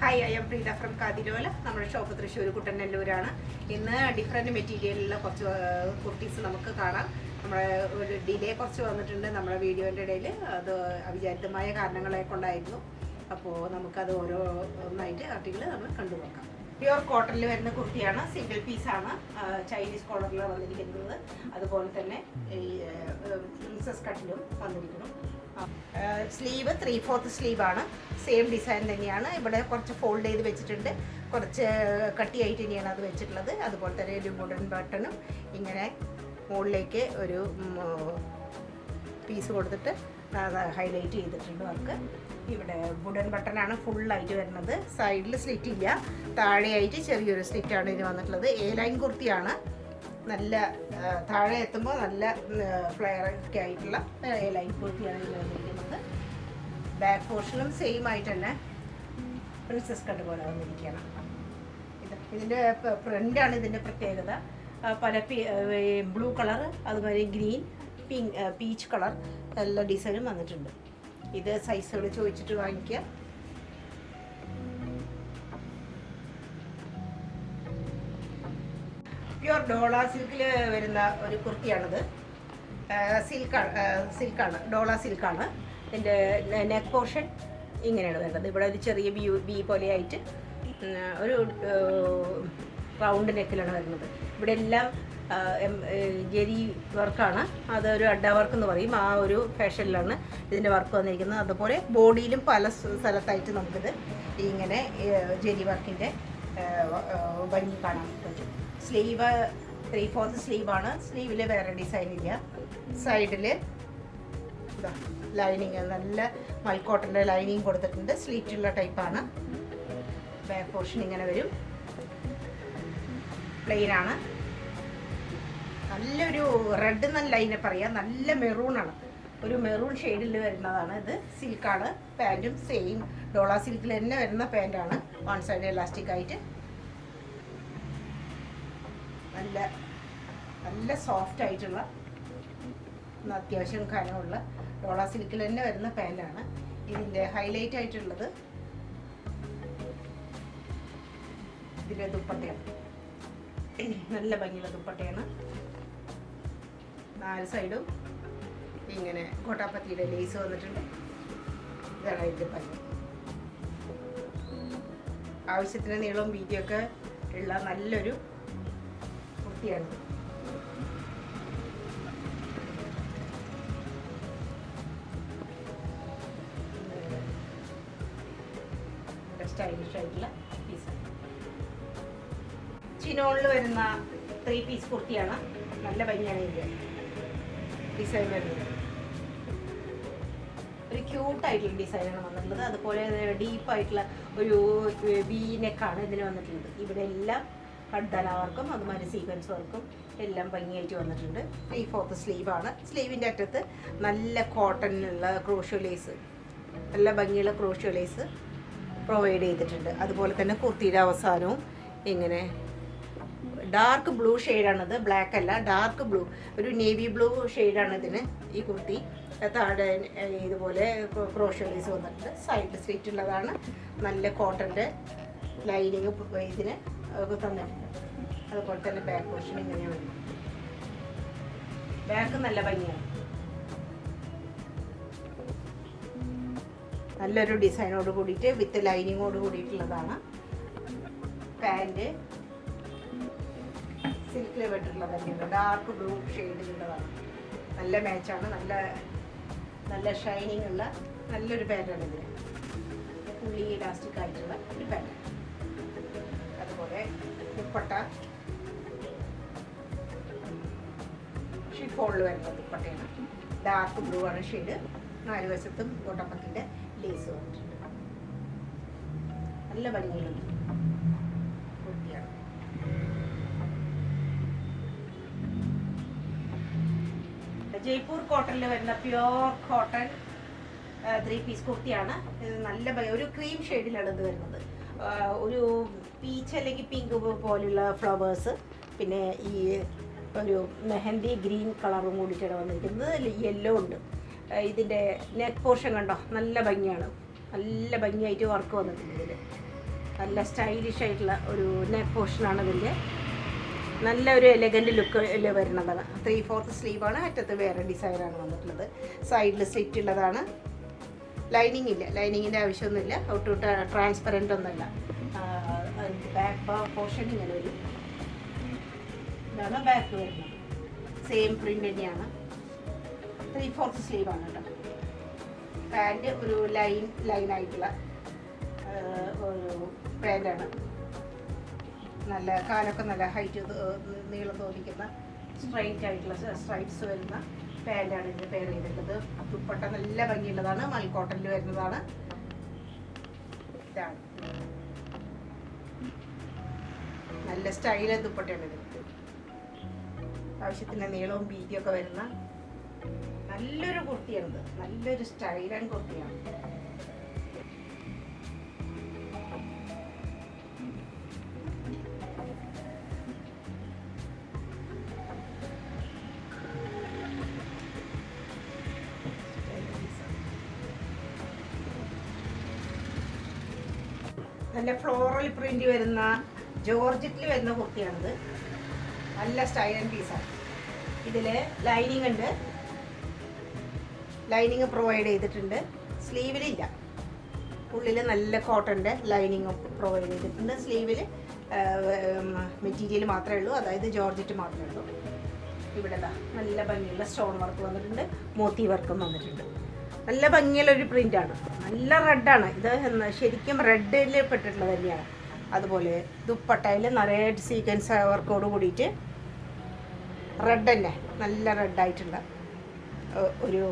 Hi, I am Preetha from Kathirola. നമ്മുടെ shop Thrissur കുട്ടനെല്ലൂരാണ്. ഇന്ന് different മെറ്റീരിയലിലുള്ള കുറച്ച് കുർത്തീസ് നമുക്ക് കാണാം. നമ്മുടെ ഒരു ഡിലേ കുറച്ച് വന്നിട്ടുണ്ട് നമ്മുടെ വീഡിയോൻ്റെ ഇടയിൽ. അത് അവിചാരിതമായ കാരണങ്ങളെ കൊണ്ടായിരുന്നു. അപ്പോൾ നമുക്കത് ഓരോന്നായിട്ട് ആർട്ടിക്കിൾ നമ്മൾ കണ്ടു നോക്കാം. പ്യുവർ കോട്ടണിൽ വരുന്ന കുർത്തിയാണ്. സിംഗിൾ പീസാണ്. ചൈനീസ് കോളറിൽ വന്നിരിക്കുന്നത്. അതുപോലെ തന്നെ ഈ പ്രിൻസസ് കട്ടിലും വന്നിരിക്കുന്നു. സ്ലീവ് 3/4 സ്ലീവാണ്. സെയിം ഡിസൈൻ തന്നെയാണ്. ഇവിടെ കുറച്ച് ഫോൾഡ് ചെയ്ത് വെച്ചിട്ടുണ്ട്. കുറച്ച് കട്ടിയായിട്ട് തന്നെയാണ് അത് വെച്ചിട്ടുള്ളത്. അതുപോലെ തന്നെ ഒരു വുഡൻ ബട്ടണും ഇങ്ങനെ മുകളിലേക്ക് ഒരു പീസ് കൊടുത്തിട്ട് ഹൈലൈറ്റ് ചെയ്തിട്ടുണ്ട് വർക്ക്. ഇവിടെ വുഡൻ ബട്ടണാണ് ഫുള്ളായിട്ട് വരുന്നത്. സൈഡിൽ സ്ലിറ്റ് ഇല്ല, താഴെയായിട്ട് ചെറിയൊരു സ്ലിറ്റാണ് ഇത് വന്നിട്ടുള്ളത്. എ ലൈൻ കുർത്തിയാണ്. നല്ല താഴെ എത്തുമ്പോൾ നല്ല ഫ്ലെയർ ഒക്കെ ആയിട്ടുള്ള എ ലൈൻ കുർത്തിയാണ് ഇത് വന്നിരിക്കുന്നത്. ബാക്ക് പോർഷനും സെയിം ആയിട്ട് തന്നെ പ്രിൻസസ് കട്ട് പോലെ വന്നിരിക്കുകയാണ്. ഇതിൻ്റെ പ്രിൻ്റാണ് ഇതിൻ്റെ പ്രത്യേകത. പല ബ്ലൂ കളർ, അതുപോലെ ഗ്രീൻ, പിങ്ക്, പീച്ച് കളർ എല്ലാ ഡിസൈനും വന്നിട്ടുണ്ട്. ഇത് സൈസുകൾ ചോദിച്ചിട്ട് വാങ്ങിക്കുക. പ്യുവർ ഡോള സിൽക്കിൽ വരുന്ന ഒരു കുർത്തിയാണിത്. സിൽക്കാണ്, ഡോള സിൽക്കാണ്. ഇതിൻ്റെ നെക്ക് പോർഷൻ ഇങ്ങനെയാണ് വരുന്നത്. ഇവിടെ ഒരു ചെറിയ ബി പോലെയായിട്ട് ഒരു റൗണ്ട് നെക്കിലാണ് വരുന്നത്. ഇവിടെ എല്ലാം ജെരി വർക്കാണ്. അതൊരു അഡ്ഡ വർക്ക് എന്ന് പറയും. ആ ഒരു ഫാഷനിലാണ് ഇതിൻ്റെ വർക്ക് വന്നിരിക്കുന്നത്. അതുപോലെ ബോഡിയിലും പല സ്ഥലത്തായിട്ട് നമുക്കിത് ഇങ്ങനെ ജെരി വർക്കിൻ്റെ ഭംഗി കാണാൻ പറ്റും. സ്ലീവ് 3/4 സ്ലീവാണ്. സ്ലീവിൽ വേറെ ഡിസൈൻ ഇല്ല. സൈഡിൽ ലൈനിങ്, നല്ല മൽക്കോട്ടൻ്റെ ലൈനിങ് കൊടുത്തിട്ടുണ്ട്. സ്ലീറ്റുള്ള ടൈപ്പാണ്. ബാക്ക് പോർഷൻ ഇങ്ങനെ വരും. പ്ലെയിനാണ്. നല്ലൊരു റെഡ് നല്ല ലൈനെ പറയാം. നല്ല മെറൂണാണ്. ഒരു മെറൂൺ ഷെയ്ഡിൽ വരുന്നതാണ് ഇത്. സിൽക്കാണ്. പാൻറ്റും സെയിം ഡോള സിൽക്കിൽ തന്നെ വരുന്ന പാൻറ്റാണ്. വൺ സൈഡ് എലാസ്റ്റിക് ആയിട്ട് നല്ല നല്ല സോഫ്റ്റ് ആയിട്ടുള്ള അത്യാവശ്യം കനമുള്ള ഡോള സിൽക്കിൽ തന്നെ വരുന്ന പാൻറ്റാണ്. ഇതിൻ്റെ ഹൈലൈറ്റ് ആയിട്ടുള്ളത് ഇതിൻ്റെ ദുപ്പട്ടയാണ്. നല്ല ഭംഗിയുള്ള ദുപ്പട്ടയാണ്. 4 സൈഡും ഇങ്ങനെ കോട്ടാപ്പത്തിയുടെ ലേസ് വന്നിട്ടുണ്ട്. ഇതാണ് ഇതിൻ്റെ ഭംഗി. ആവശ്യത്തിന് നീളവും വീതിയൊക്കെ ഉള്ള നല്ലൊരു കുർത്തിയാണ്. സ്റ്റൈലിഷ് ആയിട്ടുള്ള പീസാണ്. ചിനോണിൽ വരുന്ന 3 പീസ് കുർത്തിയാണ്. നല്ല ഭംഗിയാണ് ഇതിൻ്റെ ഡിസൈൻ വരുന്നത്. ഒരു ക്യൂട്ടായിട്ടുള്ള ഡിസൈനാണ് വന്നിട്ടുള്ളത്. അതുപോലെ ഡീപ്പായിട്ടുള്ള ഒരു വി നെക്കാണ് ഇതിന് വന്നിട്ടുള്ളത്. ഇവിടെ എല്ലാം കഡ്ഡന വർക്കും അതുമാതിരി സീക്വൻസ് വർക്കും എല്ലാം ഭംഗിയായിട്ട് വന്നിട്ടുണ്ട്. 3/4 സ്ലീവാണ്. സ്ലീവിൻ്റെ അറ്റത്ത് നല്ല കോട്ടണിലുള്ള ക്രോഷ്യോ ലേസ്, നല്ല ഭംഗിയുള്ള ക്രോഷ്യോ ലേസ് പ്രൊവൈഡ് ചെയ്തിട്ടുണ്ട്. അതുപോലെ തന്നെ കുർത്തിയുടെ അവസാനവും ഇങ്ങനെ ഡാർക്ക് ബ്ലൂ ഷെയ്ഡാണിത്. ബ്ലാക്ക് അല്ല, ഡാർക്ക് ബ്ലൂ, ഒരു നേവി ബ്ലൂ ഷെയ്ഡാണ് ഇതിന്. ഈ കുർത്തി താഴെ ഇതുപോലെ ക്രോഷ്യോ ലേസ് വന്നിട്ടുണ്ട്. സൈഡിൽ സ്ലിറ്റ് ഉള്ളതാണ്. നല്ല കോട്ടൻ്റെ ലൈനിങ് ഇതിന് തന്നിട്ടുണ്ട്. അതുപോലെ തന്നെ ബാക്ക് പോർഷൻ ഇങ്ങനെയാണ്. ബാക്ക് നല്ല ഭംഗിയാണ്. നല്ലൊരു ഡിസൈനോട് കൂടിയിട്ട് വിത്ത് ലൈനിങ്ങോട് കൂടിയിട്ടുള്ളതാണ്. പാൻറ് സിൽക്കിൽ വെട്ടിട്ടുള്ളത് തന്നെയാണ്. ഡാർക്ക് ബ്ലൂ ഷെയ്ഡിലുള്ളതാണ്. നല്ല മാച്ചാണ്. നല്ല നല്ല ഷൈനിങ് ഉള്ള നല്ലൊരു പാൻറ്റാണ് ഇതിന്. ഫുള്ളി ഇലാസ്റ്റിക് ആയിട്ടുള്ള ഒരു പാൻറ്. അതുപോലെ ദുപ്പട്ട ഷിഫോണിൽ വരുന്ന ദുപ്പട്ടയാണ്. ഡാർക്ക് ബ്ലൂ ആണ് ഷെയ്ഡ്. 4 വശത്തും കോട്ടപ്പത്തിൻ്റെ ലേസ് വന്നിട്ടുണ്ട്. നല്ല ഭംഗിയുള്ള കുർത്തിയാണ്. ജയ്പൂർ കോട്ടണിൽ വരുന്ന പ്യുവർ കോട്ടൺ 3 പീസ് കുർത്തിയാണ്. ഇത് നല്ല ഒരു ക്രീം ഷെയ്ഡിലാണ് ഇത് വരുന്നത്. ഒരു പീച്ച് അല്ലെങ്കിൽ പിങ്ക് പോലുള്ള ഫ്ലവേഴ്സ്, പിന്നെ ഈ ഒരു മെഹന്തി ഗ്രീൻ കളറും കൂടിയിട്ടാണ് വന്നിരിക്കുന്നത്. യെല്ലോ ഉണ്ട്. ഇതിൻ്റെ നെക്ക് പോർഷൻ കണ്ടോ, നല്ല ഭംഗിയാണ്. നല്ല ഭംഗിയായിട്ട് വർക്ക് വന്നിട്ടുണ്ട് ഇതിൽ. നല്ല സ്റ്റൈലിഷ് ആയിട്ടുള്ള ഒരു നെക്ക് പോർഷനാണ് ഇതിൻ്റെ. നല്ലൊരു എലഗൻറ്റ് ലുക്കിൽ വരുന്നതാണ്. 3/4 സ്ലീവാണ്. അറ്റത്ത് വേറെ ഡിസൈനാണ് വന്നിട്ടുള്ളത്. സൈഡിൽ സ്ലിറ്റ് ഉള്ളതാണ്. ലൈനിങ് ഇല്ല, ലൈനിങ്ങിൻ്റെ ആവശ്യമൊന്നുമില്ല. ഒട്ടും ട്രാൻസ്പെറൻ്റ് ഒന്നുമല്ല. ബാക്ക് പോർഷൻ ഇങ്ങനെ വരും. ഇതാണ് ബാക്ക് വരുന്നത്. സെയിം പ്രിൻ്റ് തന്നെയാണ്. 3/4 സ്ലീവാണ് കേട്ടോ. പാൻറ് ഒരു ലൈനായിട്ടുള്ള ഒരു പാൻറ്റാണ്. നല്ല കാലൊക്കെ നല്ല ഹൈറ്റ് നീളം തോന്നിക്കുന്ന സ്ട്രൈറ്റ് ആയിട്ടുള്ള സ്ട്രൈപ്സ് വരുന്ന പാൻറ്റാണ് ഇതിന് പെയർ ചെയ്തിട്ടുള്ളത്. ദുപ്പട്ട നല്ല ഭംഗിയുള്ളതാണ്. മൽക്കോട്ടനിൽ വരുന്നതാണ്. ഇതാണ് നല്ല സ്റ്റൈല് ദുപ്പട്ടയാണ് ഇത്. ആവശ്യത്തിന് നീളവും വീതിയൊക്കെ വരുന്ന നല്ലൊരു കുർത്തിയാണിത്. നല്ലൊരു സ്റ്റൈലൻ കുർത്തിയാണ്. നല്ല ഫ്ലോറൽ പ്രിന്റ് വരുന്ന ജോർജറ്റിൽ വരുന്ന കുർത്തിയാണിത്. നല്ല സ്റ്റൈലൻ പീസാണ്. ഇതിൽ ലൈനിങ് ഉണ്ട്. ലൈനിങ് പ്രൊവൈഡ് ചെയ്തിട്ടുണ്ട്. സ്ലീവിലില്ല. ഉള്ളിൽ നല്ല കോട്ടൻ്റെ ലൈനിങ് പ്രൊവൈഡ് ചെയ്തിട്ടുണ്ട്. സ്ലീവിൽ മെറ്റീരിയൽ മാത്രമേ ഉള്ളൂ, അതായത് ജോർജറ്റ് മാത്രമേ ഉള്ളൂ. ഇവിടെ നല്ല ഭംഗിയുള്ള സ്റ്റോൺ വർക്ക് വന്നിട്ടുണ്ട്. മോത്തി വർക്കും വന്നിട്ടുണ്ട്. നല്ല ഭംഗിയുള്ളൊരു പ്രിൻ്റാണ്. നല്ല റെഡാണ് ഇത്. ശരിക്കും റെഡിൽ പെട്ടിട്ടുള്ളത് തന്നെയാണ്. അതുപോലെ ദുപ്പട്ടയിൽ നിറയെ സീക്വൻസ് വർക്കോട് കൂടിയിട്ട് റെഡ് തന്നെ നല്ല റെഡായിട്ടുള്ള ഒരു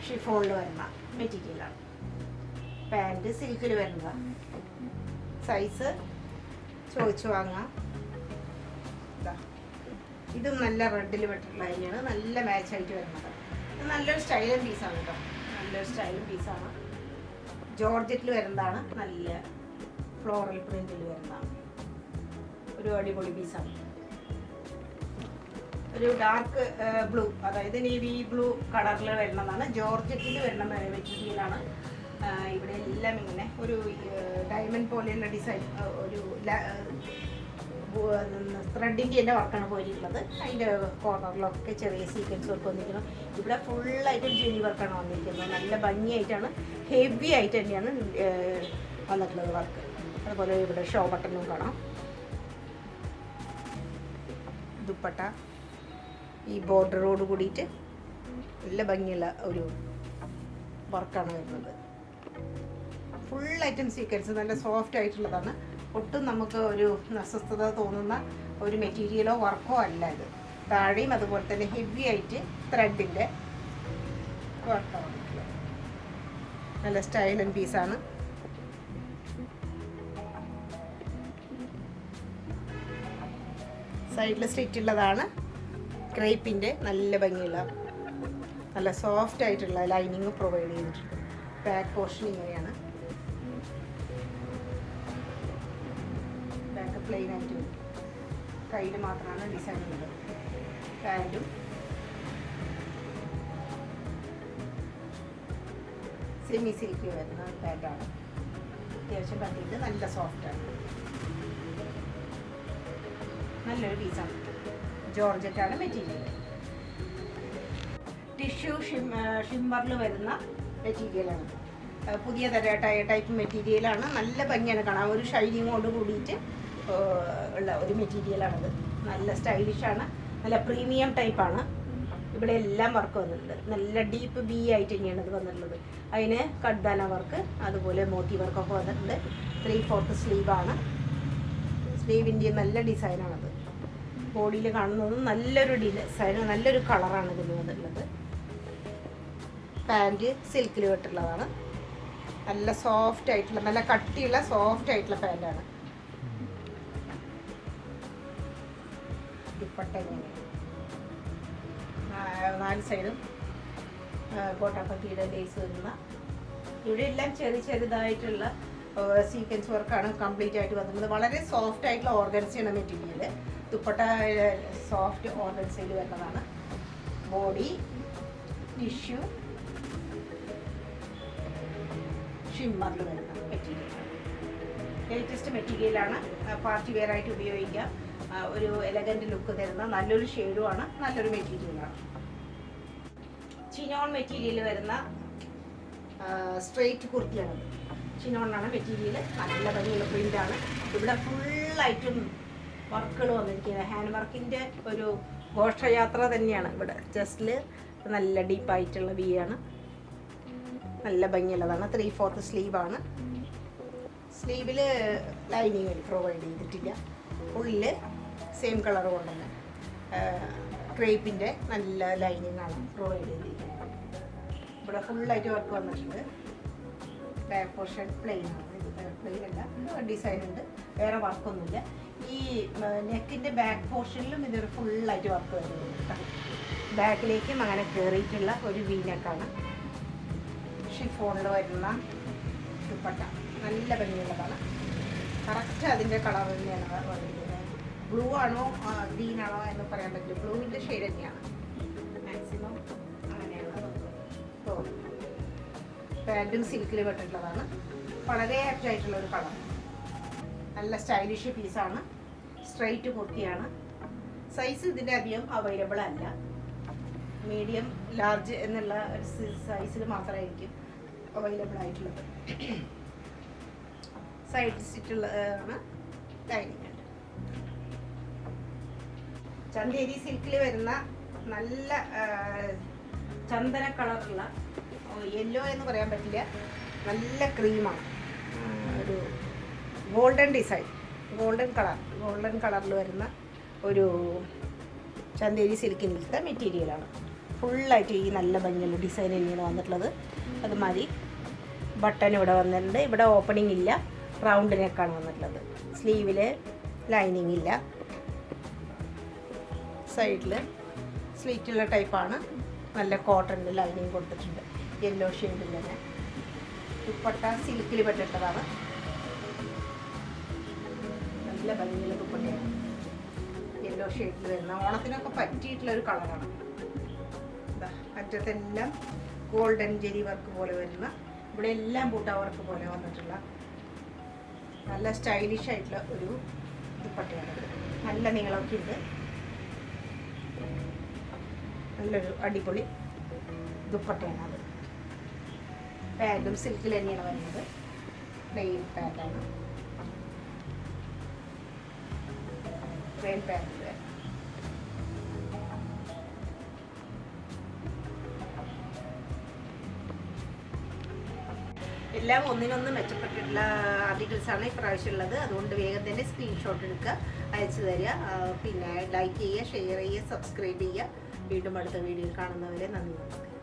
ഷിഫോണിൽ വരുന്ന മെറ്റീരിയലാണ്. പാൻറ് സിൽക്കിൽ വരുന്നതാണ്. സൈസ് ചോദിച്ചു വാങ്ങാം. ഇതും നല്ല റെഡിൽ പെട്ടിട്ടുള്ള തന്നെയാണ്. നല്ല മാച്ചായിട്ട് വരുന്നത്. നല്ലൊരു സ്റ്റൈലൻ പീസാണ് കേട്ടോ. നല്ലൊരു സ്റ്റൈലൻ പീസാണ്. ജോർജറ്റിൽ വരുന്നതാണ്. നല്ല ഫ്ലോറൽ പ്രിന്റിൽ വരുന്നതാണ്. ഒരു അടിപൊളി പീസാണ്. ഒരു ഡാർക്ക് ബ്ലൂ, അതായത് നേവി ബ്ലൂ കളറിൽ വരുന്നതാണ്. ജോർജറ്റിൽ വരുന്ന മെറ്റീരിയലാണ്. ഇവിടെ എല്ലാം ഇങ്ങനെ ഒരു ഡയമണ്ട് പോലെയുള്ള ഡിസൈൻ, ഒരു ത്രെഡിൻ്റെ തന്നെ വർക്കാണ് പോയിട്ടുള്ളത്. അതിൻ്റെ കോർണറിലൊക്കെ ചെറിയ സീക്വൻസ് വർക്ക് വന്നിരിക്കുന്നു. ഇവിടെ ഫുള്ളായിട്ടും ജെനി വർക്കാണ് വന്നിരിക്കുന്നത്. നല്ല ഭംഗിയായിട്ടാണ്, ഹെവി ആയിട്ട് തന്നെയാണ് വന്നിട്ടുള്ളത് വർക്ക്. അതുപോലെ ഇവിടെ ഷോ ബട്ടണും കാണാം. ദുപ്പട്ട ഈ ബോർഡറോട് കൂടിയിട്ട് നല്ല ഭംഗിയുള്ള ഒരു വർക്കാണ് വരുന്നത്. ഫുൾ ഐറ്റം സീക്വൻസ് നല്ല സോഫ്റ്റ് ആയിട്ടുള്ളതാണ്. ഒട്ടും നമുക്ക് ഒരു അസ്വസ്ഥത തോന്നുന്ന ഒരു മെറ്റീരിയലോ വർക്കോ അല്ല ഇത്. താഴെയും അതുപോലെ തന്നെ ഹെവി ആയിട്ട് ത്രെഡിൻ്റെ വർക്കാണ്. നല്ല സ്റ്റൈലൻ പീസാണ്. സൈഡിൽ സ്റ്റിച്ച് ഉള്ളതാണ്. ക്രേപ്പിൻ്റെ നല്ല ഭംഗിയുള്ള നല്ല സോഫ്റ്റ് ആയിട്ടുള്ള ലൈനിങ് പ്രൊവൈഡ് ചെയ്തിട്ടുണ്ട്. ബാക്ക് പോർഷൻ ഇങ്ങനെയാണ്. ബാക്ക് പ്ലെയിൻ ആയിട്ട് വരും. കയ്യിൽ മാത്രമാണ് ഡിസൈൻ ഉള്ളത്. പാൻറ്റും സെമി സിൽക്ക് വരുന്ന പാൻറ്റാണ്. അത്യാവശ്യം കണ്ടിട്ട് നല്ല സോഫ്റ്റാണ്. നല്ലൊരു പീസാണ്. ജോർജറ്റാണ് മെറ്റീരിയൽ. ടിഷ്യൂ ഷിമ്മറിൽ വരുന്ന മെറ്റീരിയലാണ്. പുതിയ ടൈപ്പ് മെറ്റീരിയലാണ്. നല്ല ഭംഗിയാണ് കാണാൻ. ഒരു ഷൈനിങ്ങോട് കൂടിയിട്ട് ഉള്ള ഒരു മെറ്റീരിയലാണത്. നല്ല സ്റ്റൈലിഷാണ്. നല്ല പ്രീമിയം ടൈപ്പാണ്. ഇവിടെ എല്ലാം വർക്ക് വന്നിട്ടുണ്ട്. നല്ല ഡീപ്പ് ബി ആയിട്ട് തന്നെയാണ് ഇത് വന്നിട്ടുള്ളത്. അതിന് കഡ്ദാന വർക്ക്, അതുപോലെ മോത്തി വർക്കൊക്കെ വന്നിട്ടുണ്ട്. 3/4 സ്ലീവാണ്. സ്ലീവിൻ്റെ നല്ല ഡിസൈനാണത്. ബോഡിയിൽ കാണുന്നതും നല്ലൊരു ഡിസൈൻ, നല്ലൊരു കളറാണ് ഇതിന് വന്നിട്ടുള്ളത്. പാൻറ് സിൽക്കിൽ വിട്ടുള്ളതാണ്. നല്ല സോഫ്റ്റ് ആയിട്ടുള്ള, നല്ല കട്ടിയുള്ള സോഫ്റ്റ് ആയിട്ടുള്ള പാൻറ്റാണ്. ദുപ്പട്ട ഇങ്ങനെ 4 സൈഡും കോട്ടാപ്പട്ടിയുടെ ലേസ് വരുന്ന, ഇവിടെ എല്ലാം ചെറുതായിട്ടുള്ള സീക്വൻസ് വർക്കാണ് കംപ്ലീറ്റ് ആയിട്ട് വന്നിട്ടുള്ളത്. വളരെ സോഫ്റ്റ് ആയിട്ടുള്ള ഓർഗൻസിയാണ് മെറ്റീരിയൽ. ദുപ്പട്ട സോഫ്റ്റ് ഓർഗൻസയിൽ വരുന്നതാണ്. ബോഡി ടിഷ്യൂ ഷിമ്മറിൽ വരുന്ന മെറ്റീരിയലാണ്. ലേറ്റസ്റ്റ് മെറ്റീരിയലാണ്, പാർട്ടി വെയർ ആയിട്ട് ഉപയോഗിക്കാം. ഒരു എലഗൻറ്റ് ലുക്ക് തരുന്ന നല്ലൊരു ഷെയ്ഡുമാണ്, നല്ലൊരു മെറ്റീരിയലാണ്. ചിനോൺ മെറ്റീരിയൽ വരുന്ന സ്ട്രെയിറ്റ് കുർത്തിയാണ്. ചിനോണാണ് മെറ്റീരിയൽ, നല്ല ഭംഗിയുള്ള പ്രിൻ്റാണ്. ഇവിടെ ഫുള്ളായിട്ടും വർക്കുകൾ വന്നിരിക്കുന്നത്. ഹാൻഡ് വർക്കിൻ്റെ ഒരു ഘോഷയാത്ര തന്നെയാണ് ഇവിടെ. ജസ്റ്റിൽ നല്ല ഡീപ്പായിട്ടുള്ള വി ആണ്, നല്ല ഭംഗിയുള്ളതാണ്. 3/4 സ്ലീവാണ്. സ്ലീവിൽ ലൈനിങ് പ്രൊവൈഡ് ചെയ്തിട്ടില്ല. ഉള്ളിൽ സെയിം കളർ കൊണ്ട് തന്നെ ക്രേപ്പിൻ്റെ നല്ല ലൈനിങ് ആണ് പ്രൊവൈഡ് ചെയ്തിരിക്കുന്നത്. ഇവിടെ ഫുള്ളായിട്ട് വർക്ക് വന്നിട്ടുണ്ട്. ബാക്ക് പോർഷൻ പ്ലെയിൻ ആണ്, പ്ലെയിൻ അല്ല, ഡിസൈൻ ഉണ്ട്, വേറെ വർക്കൊന്നുമില്ല. ഈ നെക്കിൻ്റെ ബാക്ക് പോർഷനിലും ഇതൊരു ഫുള്ളായിട്ട് വർക്ക് വരുന്നുണ്ട്. ബാക്കിലേക്കും അങ്ങനെ കയറിയിട്ടുള്ള ഒരു വി നെക്കാണ്. ഷിഫോണിൽ വരുന്ന ദുപ്പട്ട നല്ല ഭംഗിയുള്ളതാണ്. കറക്റ്റ് അതിൻ്റെ കളർ തന്നെയാണ് വന്നിരിക്കുന്നത്. ബ്ലൂ ആണോ ഗ്രീൻ ആണോ എന്ന് പറയാൻ പറ്റില്ല, ബ്ലൂവിൻ്റെ ഷെയ്ഡ് തന്നെയാണ് മാക്സിമം അങ്ങനെയാണ്. അപ്പോൾ പാൻറ്റും സിൽക്കിൽ പെട്ടിട്ടുള്ളതാണ്. വളരെ ആപ്റ്റായിട്ടുള്ള ഒരു കളർ, നല്ല സ്റ്റൈലിഷ് പീസാണ്. സ്ട്രൈറ്റ് കുർത്തിയാണ്. സൈസ് ഇതിൻ്റെ അധികം അവൈലബിൾ അല്ല. മീഡിയം ലാർജ് എന്നുള്ള ഒരു സൈസിൽ മാത്രമായിരിക്കും അവൈലബിൾ ആയിട്ടുള്ളത്. സൈഡ് സ്റ്റിച്ചുള്ളതാണ്, ലൈനിങ് ഉണ്ട്. ചന്തേരി സിൽക്കിൽ വരുന്ന നല്ല ചന്ദന കളറുള്ള, യെല്ലോ എന്ന് പറയാൻ പറ്റില്ല, നല്ല ക്രീമാണ്. ഒരു ഗോൾഡൻ ഡിസൈൻ, ഗോൾഡൻ കളറിൽ വരുന്ന ഒരു ചന്തേരി സിൽക്കിൻ്റെ മെറ്റീരിയലാണ്. ഫുള്ളായിട്ട് ഈ നല്ല ഭംഗിയുള്ള ഡിസൈൻ തന്നെയാണ് വന്നിട്ടുള്ളത്. അതുമാതിരി ബട്ടൺ ഇവിടെ വന്നിട്ടുണ്ട്. ഇവിടെ ഓപ്പണിംഗ് ഇല്ല, റൗണ്ട് നെക്കാണ് വന്നിട്ടുള്ളത്. സ്ലീവിൽ ലൈനിങ് ഇല്ല. സൈഡിൽ സ്ലീറ്റുള്ള ടൈപ്പാണ്. നല്ല കോട്ടണിൽ ലൈനിങ് കൊടുത്തിട്ടുണ്ട്, യെല്ലോ ഷെയ്ഡിൽ തന്നെ. ദുപ്പട്ട സിൽക്കിൽ പെട്ടിട്ടതാണ്. നല്ല ഭംഗിയുള്ള ദുപ്പട്ടയാണ്, യെല്ലോ ഷെയ്ഡിൽ വരുന്ന ഓണത്തിനൊക്കെ പറ്റിയിട്ടുള്ള ഒരു കളറാണ്. അറ്റത്തെല്ലാം ഗോൾഡൻ ജെരി വർക്ക് പോലെ വരുന്ന, ഇവിടെ എല്ലാം ബൂട്ട വർക്ക് പോലെ വന്നിട്ടുള്ള നല്ല സ്റ്റൈലിഷ് ആയിട്ടുള്ള ഒരു ദുപ്പട്ടയാണ്. നല്ല നീളമൊക്കെ ഉണ്ട്. നല്ലൊരു അടിപൊളി ദുപ്പട്ടയാണ് അത്. പാൻറ്റും സിൽക്കിൽ തന്നെയാണ് വരുന്നത്. പ്ലെയിൻ പാൻറ്റാണ്, പ്ലെയിൻ പാൻറ്റ്. എല്ലാം ഒന്നിനൊന്ന് മെച്ചപ്പെട്ടിട്ടുള്ള ആർട്ടിക്കിൾസാണ് ഇപ്രാവശ്യം ഉള്ളത്. അതുകൊണ്ട് വേഗം തന്നെ സ്ക്രീൻഷോട്ട് എടുക്കുക, അയച്ചു തരിക. പിന്നെ ലൈക്ക് ചെയ്യുക, ഷെയർ ചെയ്യുക, സബ്സ്ക്രൈബ് ചെയ്യുക. വീണ്ടും അടുത്ത വീഡിയോയിൽ കാണുന്നവരെ നന്ദി, നമസ്കാരം.